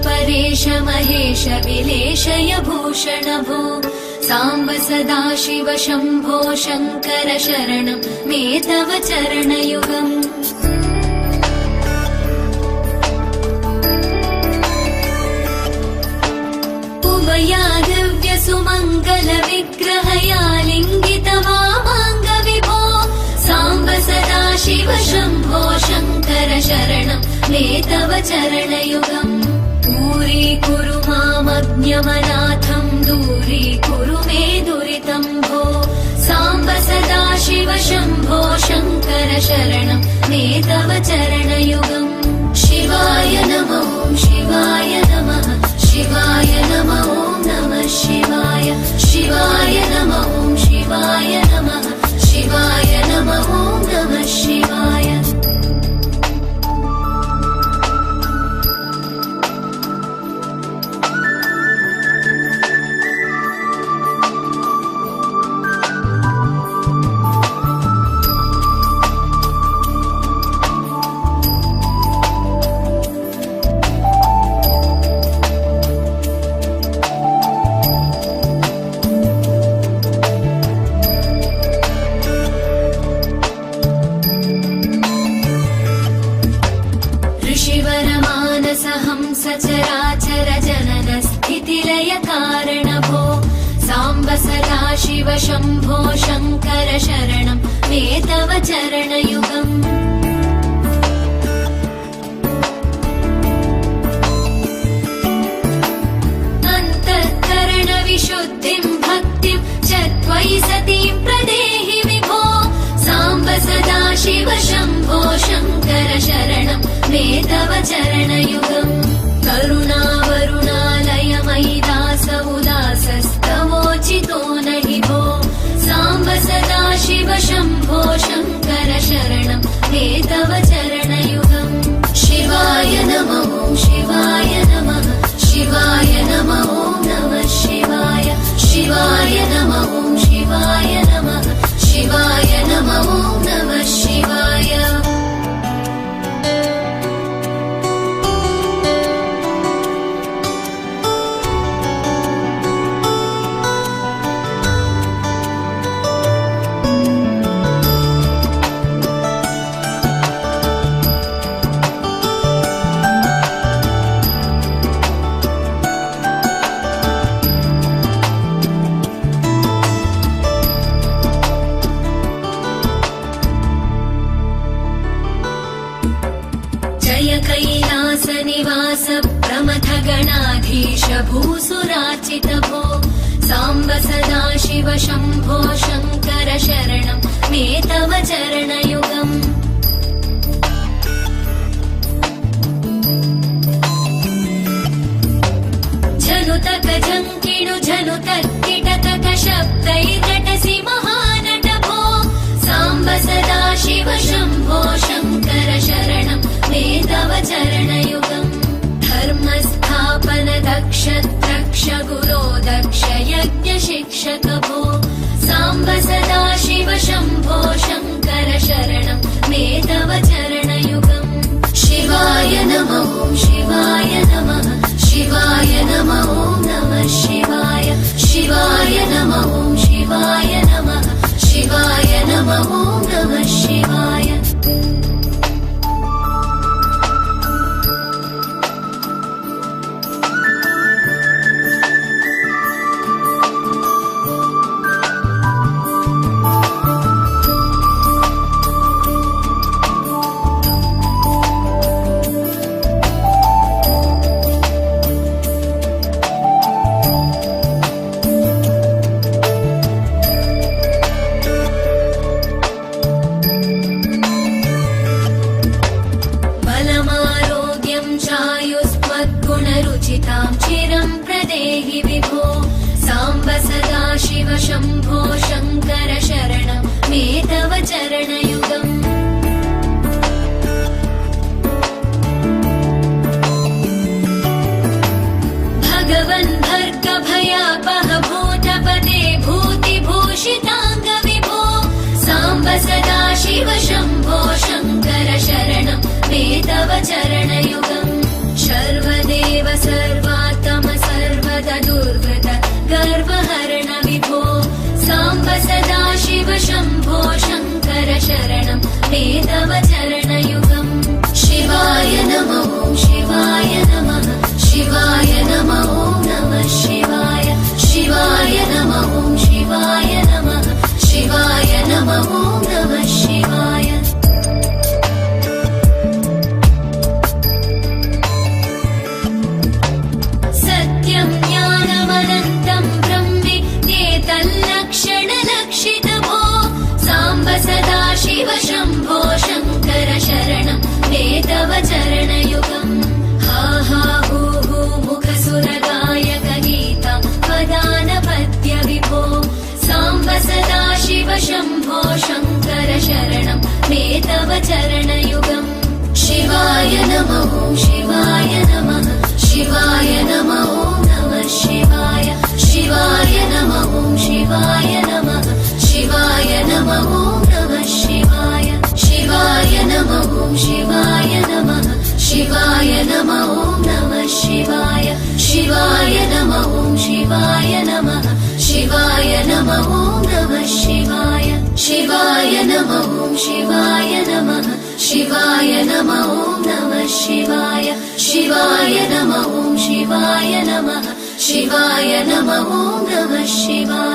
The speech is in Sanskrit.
परेश महेश विलेशय भूषण भो साम्ब सदाशिव शम्भो शङ्कर शरणं मे तव चरणयुगम्। उमया दिव्य सुमङ्गल विग्रहया लिङ्गित वामाङ्ग विभो साम्ब सदाशिव शम्भो शङ्कर शरणं मे तव चरणयुगम्। दूरीकुरु मामज्ञमनाथं दूरीकुरु मे दुरितं भो साम्ब सदाशिव शम्भो शङ्कर शरणं मे तव चरणयुगम्। शिवाय नमः शिवाय नमः शिवाय नमः नमः शिवाय शिवाय नमः शिवाय नमः शिवाय नमः नमः शिवाय। सचराचर जनन स्थितिलय कारण भो साम्ब सदाशिव शम्भो शङ्कर शरणं मे तव चरणयुगम्। अन्तःकरण विशुद्धिं भक्तिं च त्वयि सतीं प्रदेहि विभो साम्ब सदाशिव शम्भो शङ्कर शरणं मे तव चरणयुगम्। करुणावरुणालय मयि दास उदासस्तवोचितो नहि भो साम्ब सदाशिव शम्भो शङ्कर शरणं मे तव चरणयुगम्। शिवाय नमः शिवाय नमः शिवाय नमः नमः शिवाय शिवाय नमः शिवाय नमः शिवाय नमः नमः शिवाय। कैलास निवास प्रमथ गणाधीश भूसुराचित भो साम्ब सदाशिव शम्भो शङ्कर शरणं मे तव चरणयुगम्। झनुतक झङ्किणु झनुतक किटतक शब्दैर्नटसि महानट भो साम्ब सदाशिव शम्भो शङ्कर शरणं मे तव चरणयुगम्। धर्मस्थापन दक्ष द्रक्ष गुरो दक्ष यज्ञ शिक्षक भो साम्ब सदाशिव शम्भो शङ्कर शरणं मे तव चरणयुगम्। शिवाय नमः शिवाय नमः शिवाय नमः नमः शिवाय शिवाय नमः शिवाय नमः शिवाय नमः नमः शिवाय। शम्भो शङ्कर शरणं मे तव चरणयुगम् भगवन् भर्गभयापह भूतपते भूतिभूषिताङ्ग विभो साम्ब सदा शिव शम्भो शङ्कर शरणं मे तव चरणयुगम् सर्वदेव सर्वात्म सर्वदा दुर्वृत गर्वहरण विभो साम्ब सदा शिव शम्भो शङ्कर शरणं मे तव चरणयुगम् शिवाय नमः शिवाय नमः शिवाय नमः नमः शिवाय शिवाय नमः शिवाय नमः शिवाय नमः नमः शिवाय सत्यं ज्ञानमनन्तं ब्रह्मेत्येतल्लक्षणलक्षितभो साम्ब सदा शिव शम्भो शङ्कर शरणं मे तव चरणयुगम् हा हा हू हू मुखसुरगायक गीता वदानपद्य विभो साम्ब सदा शिव शम्भो शङ्कर शरणं मे तव चरणयुगम् शिवाय नमः शिवाय नमः शिवाय नमः नमः शिवाय शिवाय नमः शिवाय नमः शिवाय नमः नमः शिवाय शिवाय नमः शिवाय नमः शिवाय नमः नमः शिवाय शिवाय नमः शिवाय नमः शिवाय नमः नमः शिवाय शिवाय नमः शिवाय नमः शिवाय नमः नमः शिवाय शिवाय नमः शिवाय नमः शिवाय नमः नमः शिवाय